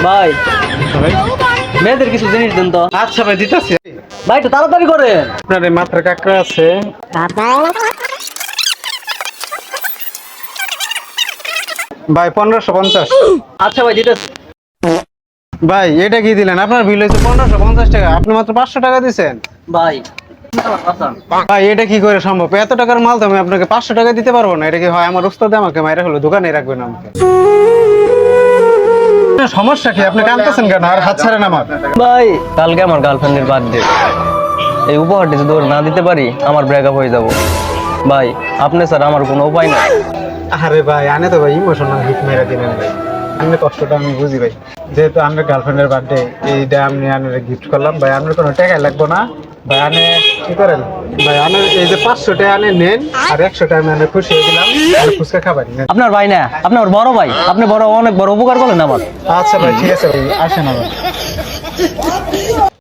ভাই ভাই মেয়েদের কিছু জিনিস দেন তো। আচ্ছা ভাই দিতেছি। ভাই একটু তাড়াতাড়ি করেন। আপনার এই মাত্র কাঁকড়া আছে ভাই 1550। আচ্ছা ভাই দিতেছি। ভাই এটা কি দিলেন? আপনার বিল হয়েছে 1550 টাকা, আপনি মাত্র 500 টাকা দিচ্ছেন। ভাই ভাই এটা কি করে সম্ভব? এত টাকার মাল তো আমি আপনাকে 500 টাকা দিতে পারবো না। এটা কি হয়? আমার উস্তাদ আমাকে মাইরা হলো, দোকানে রাখবেন আমাকে। সমস্যা কি? আপনি কাঁদতেছেন কেন? আর হাত ছাড়েন আমার। ভাই কালকে আমার গার্লফ্রেন্ডের বার্থডে, এই উপহারটি যদি ওর না দিতে পারি আমার ব্রেকআপ হয়ে যাব। ভাই আপনি স্যার আমার কোনো উপায় নাই। আরে ভাই আনে তো ভাই ইমোশনাল হিট মেরা দিলেন ভাই। আপনার কষ্টটা আমি বুঝি ভাই। যেহেতু আপনার গার্লফ্রেন্ডের বার্থডে, এইটা আমি আনারে গিফট করলাম ভাই। আপনার কোনো টাকা লাগবে না ভাই। আনে কি করেন ভাই? আনে এই যে 500 টাকা আনে নেন, আর 100 টাকা আমি আনে খুশি হয়ে দিলাম। আর ফুচকা খাবেন নেন। আপনার ভাই না, আপনার বড় ভাই, আপনি অনেক বড় উপকার করলেন আমার। আচ্ছা ভাই ঠিক আছে ভাই, আসেন আবার।